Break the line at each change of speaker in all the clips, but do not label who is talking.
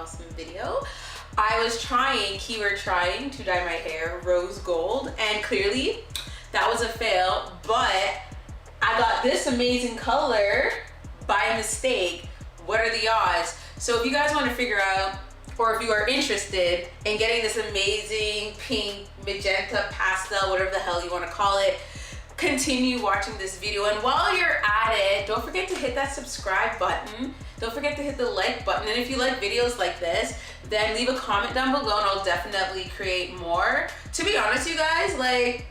awesome video. I was trying, keyword trying, to dye my hair rose gold, and clearly that was a fail, but I got this amazing color by mistake. What are the odds? So if you guys want to figure out, or if you are interested in getting this amazing pink, magenta, pastel, whatever the hell you want to call it, continue watching this video. And while you're at it, don't forget to hit that subscribe button. Don't forget to hit the like button. And if you like videos like this, then leave a comment down below and I'll definitely create more. To be honest, you guys, like,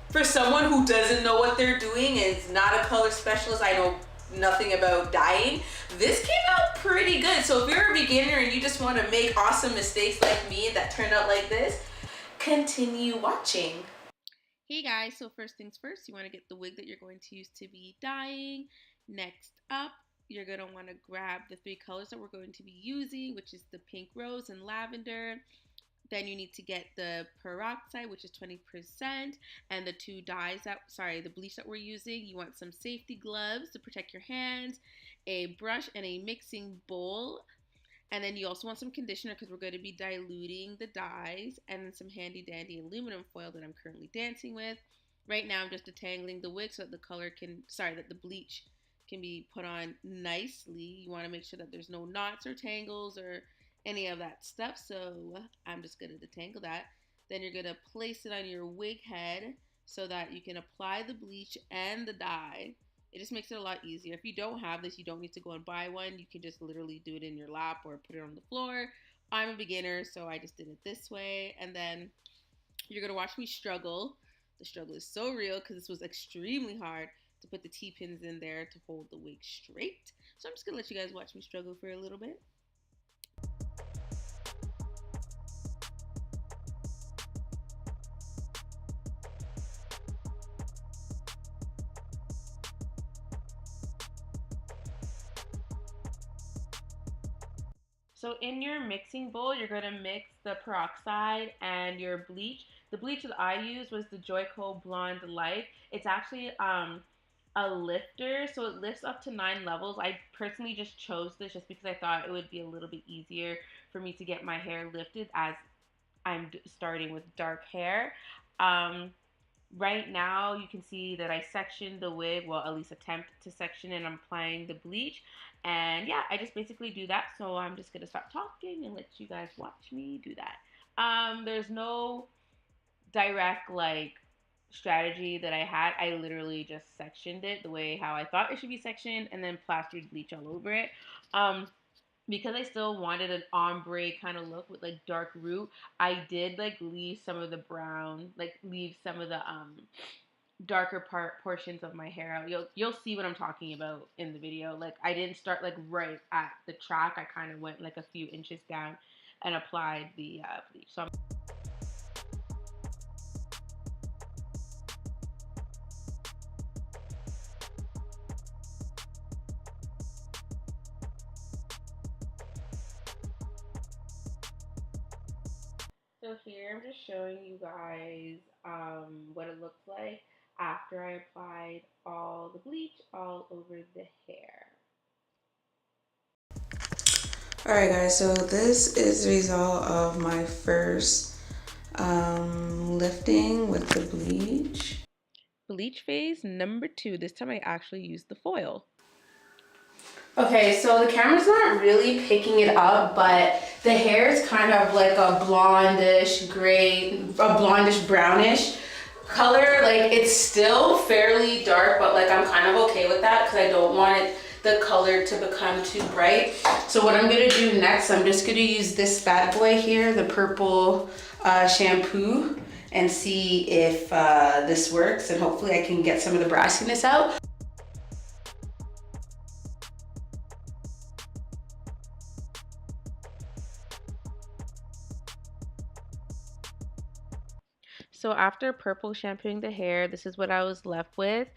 for someone who doesn't know what they're doing, is not a color specialist, I know nothing about dyeing, this came out pretty good. So if you're a beginner and you just want to make awesome mistakes like me that turned out like this, continue watching. Hey guys, so first things first, you want to get the wig that you're going to use to be dyeing. Next up, you're going to want to grab the 3 colors that we're going to be using, which is the pink rose and lavender. Then you need to get the peroxide, which is 20%, and the 2 dyes the bleach that we're using. You want some safety gloves to protect your hands, a brush, and a mixing bowl. And then you also want some conditioner because we're going to be diluting the dyes, and some handy dandy aluminum foil that I'm currently dancing with. Right now I'm just detangling the wig so that the bleach can be put on nicely. You want to make sure that there's no knots or tangles or any of that stuff. So I'm just going to detangle that. Then you're going to place it on your wig head so that you can apply the bleach and the dye. It just makes it a lot easier. If you don't have this, you don't need to go and buy one. You can just literally do it in your lap or put it on the floor. I'm a beginner, so I just did it this way. And then you're going to watch me struggle. The struggle is so real because this was extremely hard to put the T-pins in there to hold the wig straight. So I'm just going to let you guys watch me struggle for a little bit. So in your mixing bowl, you're going to mix the peroxide and your bleach. The bleach that I used was the Joico Blonde Light. It's actually a lifter, so it lifts up to 9 levels. I personally just chose this just because I thought it would be a little bit easier for me to get my hair lifted as I'm starting with dark hair. Right now, you can see that I sectioned the wig, well, at least attempt to section, and I'm applying the bleach. And yeah, I just basically do that. So I'm just going to stop talking and let you guys watch me do that. There's no direct, like, strategy that I had. I literally just sectioned it the way how I thought it should be sectioned and then plastered bleach all over it. Because I still wanted an ombre kind of look with like dark root, I did like leave some of the brown, like leave some of the darker portions of my hair out. You'll see what I'm talking about in the video. Like I didn't start like right at the track. I kind of went like a few inches down and applied the bleach. So here I'm just showing you guys what it looks like after I applied all the bleach all over the hair.
Alright guys, so this is the result of my first lifting with the bleach.
Bleach phase number 2. This time I actually used the foil.
Okay, so the camera's not really picking it up, but the hair is kind of like a blondish gray, a blondish brownish color. Like it's still fairly dark, but like I'm kind of okay with that because I don't want the color to become too bright. So what I'm gonna do next, I'm just gonna use this bad boy here, the purple shampoo, and see if this works, and hopefully I can get some of the brassiness out.
So after purple shampooing the hair, this is what I was left with.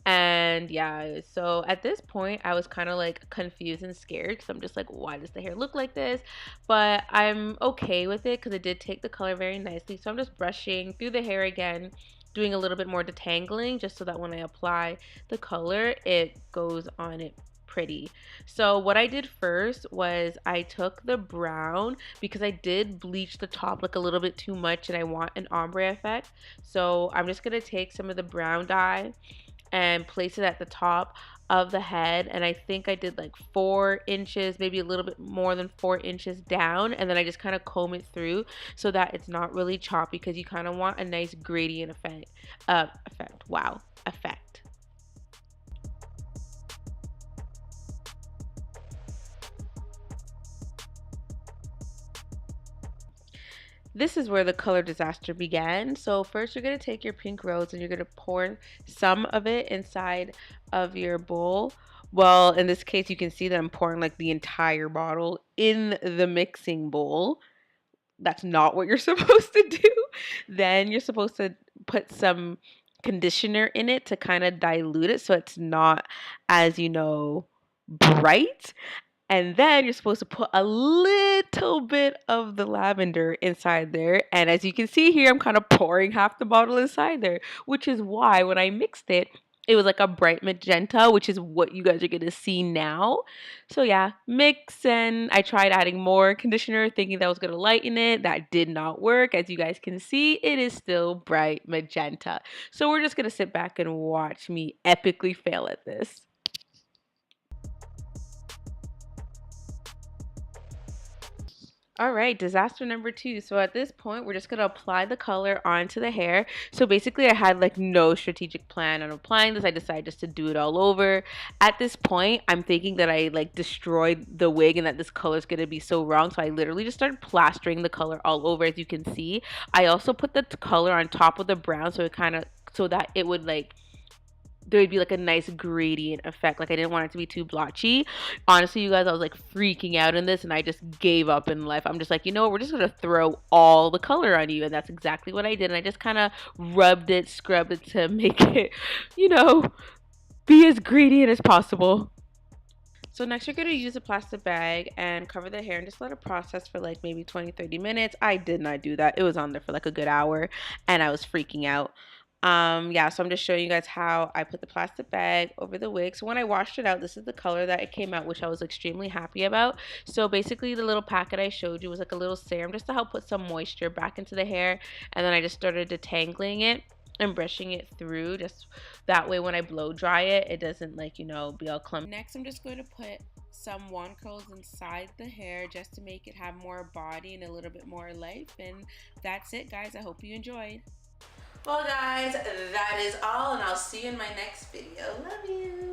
And yeah, so at this point I was kind of like confused and scared because I'm just like, why does the hair look like this? But I'm okay with it because it did take the color very nicely. So I'm just brushing through the hair again, doing a little bit more detangling just so that when I apply the color, it goes on it
pretty. So what I did first was I took the brown, because I did bleach the top like a little bit too much and I want an ombre effect. So I'm just going to take some of the brown dye and place it at the top of the head, and I think I did like 4 inches, maybe a little bit more than 4 inches down, and then I just kind of comb it through so that it's not really choppy, because you kind of want a nice gradient effect. Effect. This is where the color disaster began. So first you're going to take your pink rose and you're going to pour some of it inside of your bowl. Well, in this case, you can see that I'm pouring like the entire bottle in the mixing bowl. That's not what you're supposed to do. Then you're supposed to put some conditioner in it to kind of dilute it so it's not as, bright. And then you're supposed to put a little bit of the lavender inside there. And as you can see here, I'm kind of pouring half the bottle inside there, which is why when I mixed it, it was like a bright magenta, which is what you guys are going to see now. So yeah, mix, and I tried adding more conditioner thinking that was going to lighten it. That did not work. As you guys can see, it is still bright magenta. So we're just going to sit back and watch me epically fail at this. All right, disaster number 2. So at this point, we're just going to apply the color onto the hair. So basically, I had like no strategic plan on applying this. I decided just to do it all over. At this point, I'm thinking that I like destroyed the wig and that this color is going to be so wrong. So I literally just started plastering the color all over, as you can see. I also put the color on top of the brown so that it would like there would be like a nice gradient effect. Like I didn't want it to be too blotchy. Honestly, you guys, I was like freaking out in this and I just gave up in life. I'm just like, you know what, we're just gonna throw all the color on you. And that's exactly what I did. And I just kind of scrubbed it to make it, be as gradient as possible. So next you're going to use a plastic bag and cover the hair and just let it process for like maybe 20-30 minutes. I did not do that. It was on there for like a good hour and I was freaking out. Yeah, so I'm just showing you guys how I put the plastic bag over the wig. So when I washed it out, this is the color that it came out, which I was extremely happy about. So basically the little packet I showed you was like a little serum just to help put some moisture back into the hair, and then I just started detangling it and brushing it through, just that way when I blow dry it, it doesn't like, be all clumpy. Next, I'm just going to put some wand curls inside the hair just to make it have more body and a little bit more life. And that's it, guys. I hope you enjoyed.
Well guys, that is all, and I'll see you in my next video. Love you.